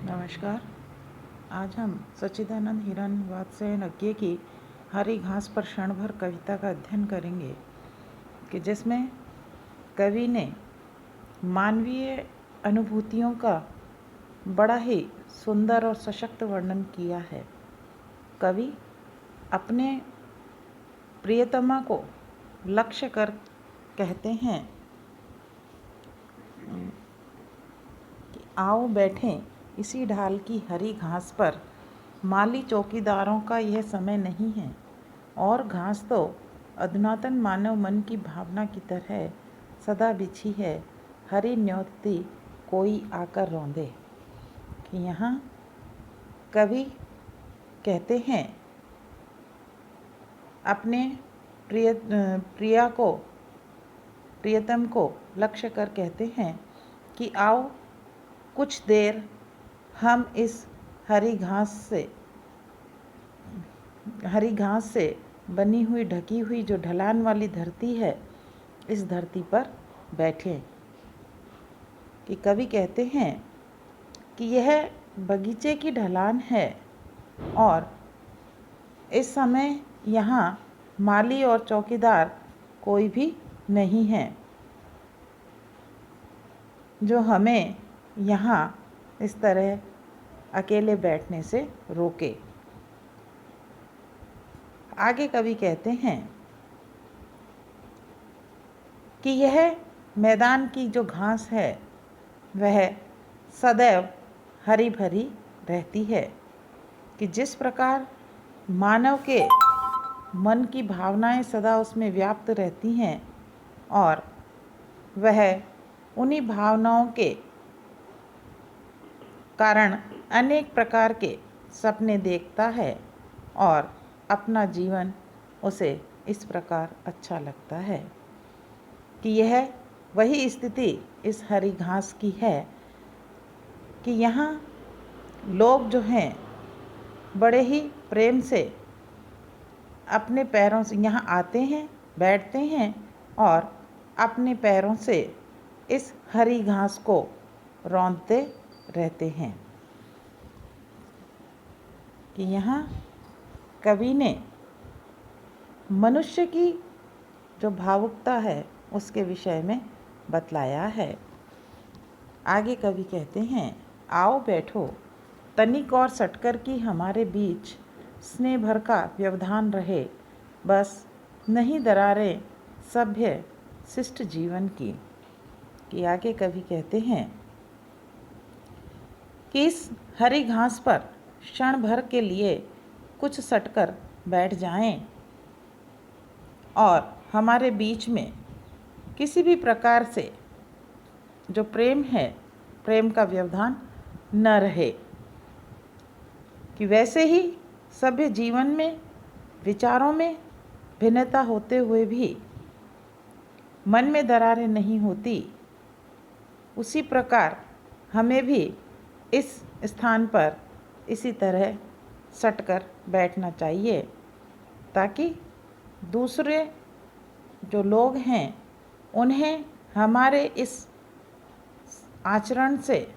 नमस्कार। आज हम सच्चिदानंद हिरन वात्स्यायन की हरी घास पर क्षण भर कविता का अध्ययन करेंगे कि जिसमें कवि ने मानवीय अनुभूतियों का बड़ा ही सुंदर और सशक्त वर्णन किया है। कवि अपने प्रियतमा को लक्ष्य कर कहते हैं कि आओ बैठें इसी ढाल की हरी घास पर, माली चौकीदारों का यह समय नहीं है। और घास तो अधुनातन मानव मन की भावना की तरह सदा बिछी है, हरी न्योती कोई आकर रौंदे। कि यहाँ कवि कहते हैं अपने प्रियतम को लक्ष्य कर कहते हैं कि आओ कुछ देर हम इस हरी घास से बनी हुई ढकी हुई जो ढलान वाली धरती है, इस धरती पर बैठें। कि कवि कहते हैं कि यह बगीचे की ढलान है और इस समय यहाँ माली और चौकीदार कोई भी नहीं है जो हमें यहाँ इस तरह अकेले बैठने से रोके। आगे कवि कहते हैं कि यह मैदान की जो घास है वह सदैव हरी भरी रहती है। कि जिस प्रकार मानव के मन की भावनाएं सदा उसमें व्याप्त रहती हैं और वह उन्हीं भावनाओं के कारण अनेक प्रकार के सपने देखता है और अपना जीवन उसे इस प्रकार अच्छा लगता है। कि यह वही स्थिति इस हरी घास की है कि यहाँ लोग जो हैं बड़े ही प्रेम से अपने पैरों से यहाँ आते हैं, बैठते हैं और अपने पैरों से इस हरी घास को रौंदते रहते हैं। कि यहाँ कवि ने मनुष्य की जो भावुकता है उसके विषय में बतलाया है। आगे कवि कहते हैं, आओ बैठो तनिक और सटकर की हमारे बीच, स्नेह भर का व्यवधान रहे, बस नहीं दरारें सभ्य शिष्ट जीवन की। कि आगे कवि कहते हैं कि इस हरी घास पर क्षण भर के लिए कुछ सटकर बैठ जाएं और हमारे बीच में किसी भी प्रकार से जो प्रेम है, प्रेम का व्यवधान न रहे। कि वैसे ही सभ्य जीवन में विचारों में भिन्नता होते हुए भी मन में दरारें नहीं होती, उसी प्रकार हमें भी इस स्थान पर इसी तरह सटकर बैठना चाहिए ताकि दूसरे जो लोग हैं उन्हें हमारे इस आचरण से,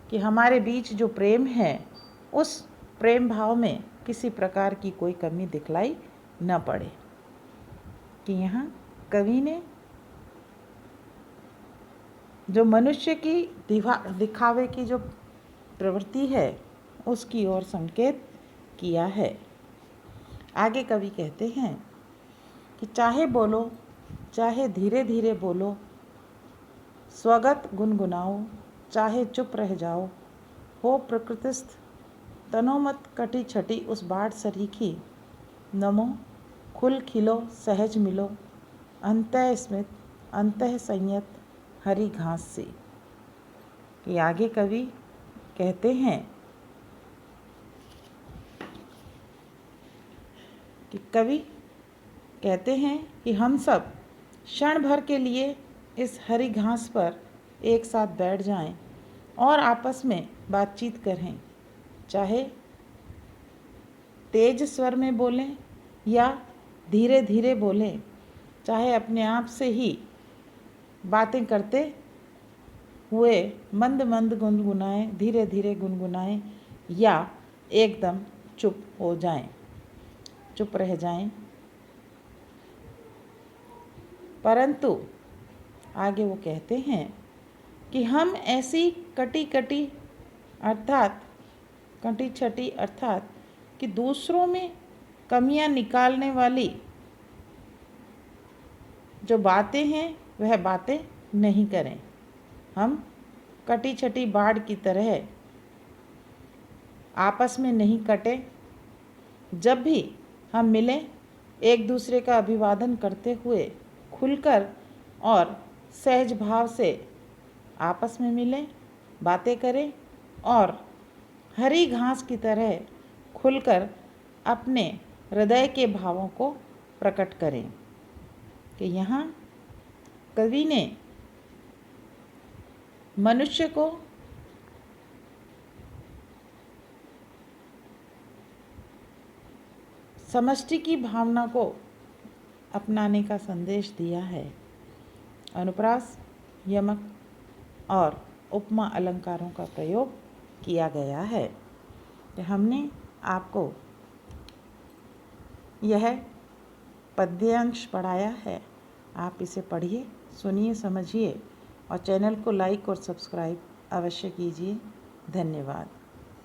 कि हमारे बीच जो प्रेम है उस प्रेम भाव में किसी प्रकार की कोई कमी दिखलाई न पड़े। कि यहाँ कवि ने जो मनुष्य की दिखावे की जो प्रवृत्ति है उसकी ओर संकेत किया है। आगे कवि कहते हैं कि चाहे बोलो चाहे धीरे धीरे बोलो, स्वगत गुनगुनाओ चाहे चुप रह जाओ, हो प्रकृतिस्थ तनोमत कटी छटी उस बाढ़ सरीखी, नमो खुल खिलो सहज मिलो, अंतः स्मित अंतः संयत हरी घास से। कि आगे कवि कहते हैं कि कवि कहते हैं कि हम सब क्षण भर के लिए इस हरी घास पर एक साथ बैठ जाएं और आपस में बातचीत करें, चाहे तेज स्वर में बोलें या धीरे धीरे बोलें, चाहे अपने आप से ही बातें करते हुए मंद मंद गुनगुनाएं, धीरे धीरे गुनगुनाएं या एकदम चुप हो जाएं, चुप रह जाएं। परंतु आगे वो कहते हैं कि हम ऐसी कटी कटी अर्थात कटी छटी अर्थात कि दूसरों में कमियां निकालने वाली जो बातें हैं वह बातें नहीं करें। हम कटी छटी बाड़ की तरह आपस में नहीं कटे। जब भी हम मिलें एक दूसरे का अभिवादन करते हुए खुलकर और सहज भाव से आपस में मिलें, बातें करें और हरी घास की तरह खुलकर अपने हृदय के भावों को प्रकट करें। कि यहाँ कवि ने मनुष्य को समष्टि की भावना को अपनाने का संदेश दिया है। अनुप्रास, यमक और उपमा अलंकारों का प्रयोग किया गया है। तो हमने आपको यह पद्यांश पढ़ाया है। आप इसे पढ़िए, सुनिए, समझिए और चैनल को लाइक और सब्सक्राइब अवश्य कीजिए। धन्यवाद।